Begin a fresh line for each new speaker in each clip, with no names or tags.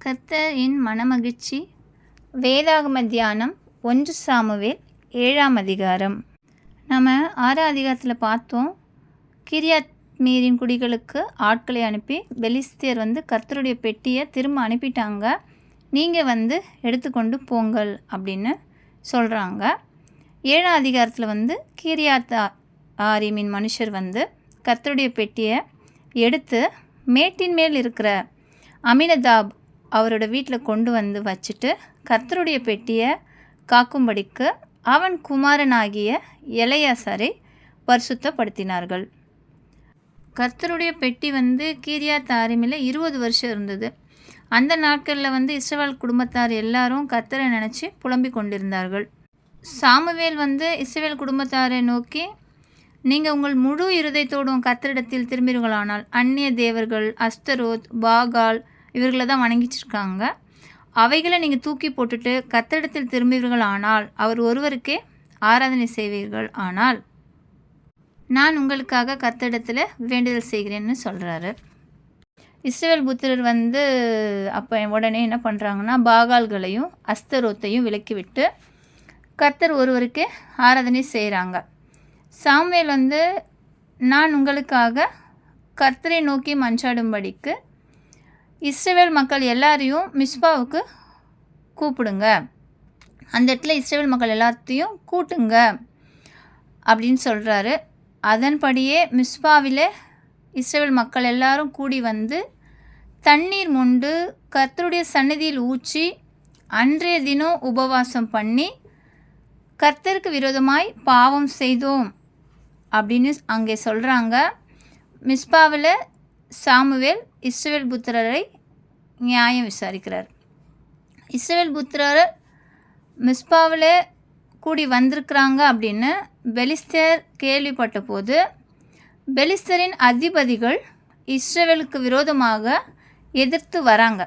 கர்த்தர் என் மனமகிழ்ச்சி. வேதாகம தியானம் 1 சாமுவேல் 7ஆம் அதிகாரம். நம்ம 6ஆம் அதிகாரத்தில் பார்த்தோம். கிரியாத் மீரின் குடிகளுக்கு ஆட்களை அனுப்பி பெலிஸ்தியர் கர்த்தருடைய பெட்டியை திரும்ப அனுப்பிட்டாங்க, நீங்கள் எடுத்துக்கொண்டு போங்கள் அப்படின்னு சொல்கிறாங்க. 7ஆம் அதிகாரத்தில் கிரியாத் ஆரிமின் மனுஷர் கர்த்தருடைய பெட்டியை எடுத்து மேட்டின் மேல் இருக்கிற அமினதாப் அவரோட வீட்டில் கொண்டு வச்சுட்டு கர்த்தருடைய பெட்டியை காக்கும்படிக்கு அவன் குமாரனாகிய எலெயாசாரை பரிசுத்தப்படுத்தினார்கள். கர்த்தருடைய பெட்டி கிரியாத் ஆரிமில் 20 வருஷம் இருந்தது. அந்த நாட்களில் இஸ்ரவேல் குடும்பத்தார் எல்லாரும் கர்த்தரை நினச்சி புலம்பிக் கொண்டிருந்தார்கள். சாமுவேல் இஸ்ரவேல் குடும்பத்தாரை நோக்கி, நீங்கள் உங்கள் முழு இருதயத்தோடும் கர்த்தரிடத்தில் திரும்பீர்களானால், அந்நிய தேவர்கள் அஸ்தரோத் பாகால் இவர்களை தான் வணங்கிச்சிருக்காங்க, அவைகளை நீங்கள் தூக்கி போட்டுட்டு கர்த்தரிடத்தில் திரும்புவீர்கள் ஆனால், அவர் ஒருவருக்கே ஆராதனை செய்வீர்கள் ஆனால், நான் உங்களுக்காக கர்த்தரிடத்தில் வேண்டுதல் செய்கிறேன்னு சொல்கிறாரு. இஸ்ரவேல் புத்திரர் அப்போ உடனே என்ன பண்ணுறாங்கன்னா, பாகால்களையும் அஸ்தரோத்தையும் விலக்கிவிட்டு கர்த்தர் ஒருவருக்கே ஆராதனை செய்கிறாங்க. சாமுவேல் நான் உங்களுக்காக கர்த்தரை நோக்கி மன்றாடும்படிக்கு இஸ்ரவேல் மக்கள் எல்லாரையும் மிஸ்பாவுக்கு கூப்பிடுங்க, அந்த இடத்துல இஸ்ரவேல் மக்கள் எல்லாத்தையும் கூட்டுங்க அப்படின்னு சொல்கிறாரு. அதன்படியே மிஸ்பாவில் இஸ்ரவேல் மக்கள் எல்லாரும் கூடி தண்ணீர் மொண்டு கர்த்தருடைய சந்நிதியில் ஊற்றி அன்றைய தினம் உபவாசம் பண்ணி, கர்த்தருக்கு விரோதமாய் பாவம் செய்தோம் அப்படின்னு அங்கே சொல்கிறாங்க. மிஸ்பாவில் சாமுவேல் இஸ்ரவேல் புத்திரரை நியாயம் விசாரிக்கிறார். இஸ்ரவேல் புத்திரர் மிஸ்பாவில் கூடி வந்திருக்கிறாங்க அப்படின்னு பெலிஸ்தர் கேள்விப்பட்ட போது, பெலிஸ்தரின் அதிபதிகள் இஸ்ரவேலுக்கு விரோதமாக எதிர்த்து வராங்க.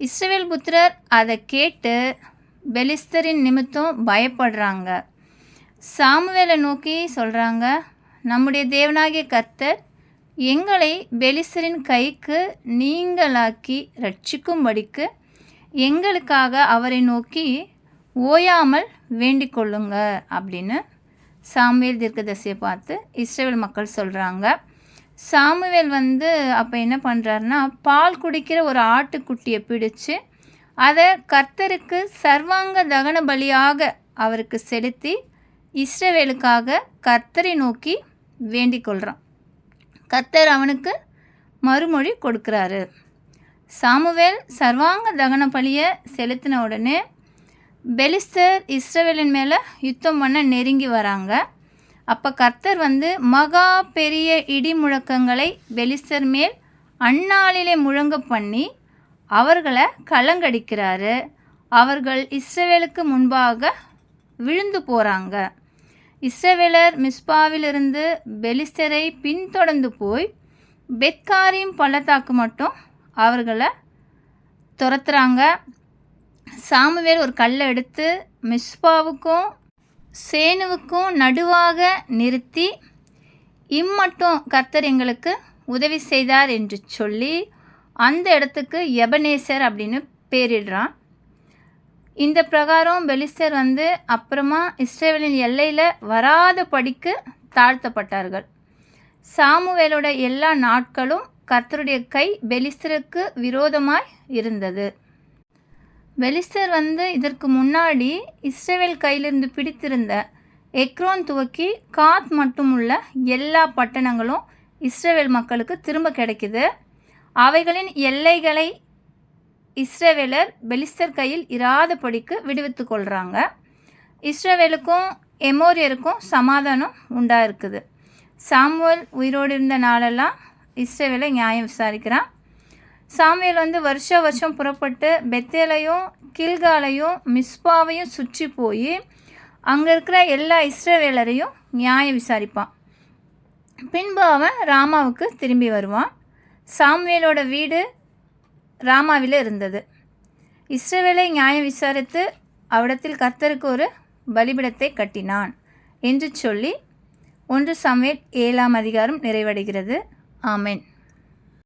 இஸ்ரவேல் புத்திரர் அதை கேட்டு பெலிஸ்தரின் நிமித்தம் பயப்படுறாங்க. சாமுவேலை நோக்கி சொல்கிறாங்க, நம்முடைய தேவனாகிய கர்த்தர் எங்களை பெலிஸ்தரின் கைக்கு நீங்களாக்கி ரட்சிக்கும்படிக்கு எங்களுக்காக அவரை நோக்கி ஓயாமல் வேண்டிக் கொள்ளுங்க அப்படின்னு சாமுவேல் தீர்க்கதரிசியை பார்த்து இஸ்ரவேல் மக்கள் சொல்கிறாங்க. சாமுவேல் அப்போ என்ன பண்ணுறாருன்னா, பால் குடிக்கிற ஒரு ஆட்டுக்குட்டியை பிடிச்சு அதை கர்த்தருக்கு சர்வாங்க தகன பலியாக அவருக்கு செலுத்தி இஸ்ரவேலுக்காக கர்த்தரை நோக்கி வேண்டிக் கொள்கிறான். கர்த்தர் அவனுக்கு மறுமொழி கொடுக்குறாரு. சாமுவேல் சர்வாங்க தகன பலியை செலுத்தின உடனே பெலிஸ்தர் இஸ்ரவேலின் மேலே யுத்தம் பண்ண நெருங்கி வராங்க. அப்போ கர்த்தர் மகா பெரிய இடி முழக்கங்களை பெலிஸ்தர் மேல் அந்நாளிலே முழங்க பண்ணி அவர்களை கலங்கடிக்கிறாரு. அவர்கள் இஸ்ரவேலுக்கு முன்பாக விழுந்து போகிறாங்க. இஸ்ரவேலர் மிஸ்பாவிலிருந்து பெலிஸ்தரை பின்தொடர்ந்து போய் பெத்காரிம் பள்ளத்தாக்கு மட்டும் அவர்களை துரத்துறாங்க. சாமுவேல் ஒரு கல்லை எடுத்து மிஸ்பாவுக்கும் சேனுவுக்கும் நடுவாக நிறுத்தி, இம்மட்டும் கர்த்தர் எங்களுக்கு உதவி செய்தார் என்று சொல்லி அந்த இடத்துக்கு எபனேசர் அப்படின்னு பேரிடுறான். இந்த பிரகாரம் பெலிஸ்தர் அப்புறமா இஸ்ரவேலின் எல்லையில் வராத படிக்கு தாழ்த்தப்பட்டார்கள். சாமுவேலோட எல்லா நாட்களும் கர்த்தருடைய கை பெலிஸ்தருக்கு விரோதமாய் இருந்தது. பெலிஸ்தர் இதற்கு முன்னாடி இஸ்ரவேல் கையிலிருந்து பிடித்திருந்த எக்ரோன் துவக்கி காத் மட்டும் உள்ள எல்லா பட்டணங்களும் இஸ்ரவேல் மக்களுக்கு திரும்ப கிடைக்குது. அவைகளின் எல்லைகளை இஸ்ரவேலர் பெலிஸ்தர் கையில் இராதபடிக்கு விடுவித்து கொள்கிறாங்க. இஸ்ரவேலுக்கும் எமோரியருக்கும் சமாதானம் உண்டாயிருக்குது. சாமுவேல் உயிரோடு இருந்த நாளெல்லாம் இஸ்ரவேலை நியாயம் விசாரிக்கிறான். சாமுவேல் வருஷம் புறப்பட்டு பெத்தேலையும் கில்காலையும் மிஸ்பாவையும் சுற்றி போய் அங்கே இருக்கிற எல்லா இஸ்ரவேலரையும் நியாயம் விசாரிப்பான். பின்பு அவன் ராமாவுக்கு திரும்பி வருவான். சாமுவேலோட வீடு ராமாவில் இருந்தது. இஸ்ரவேலை நியாயம் விசாரித்து அவ்விடத்தில் கர்த்தருக்கு ஒரு பலிபீடத்தை கட்டினான் என்று சொல்லி 1 சாமுவேல் 7ஆம் அதிகாரம் நிறைவடைகிறது. ஆமென்.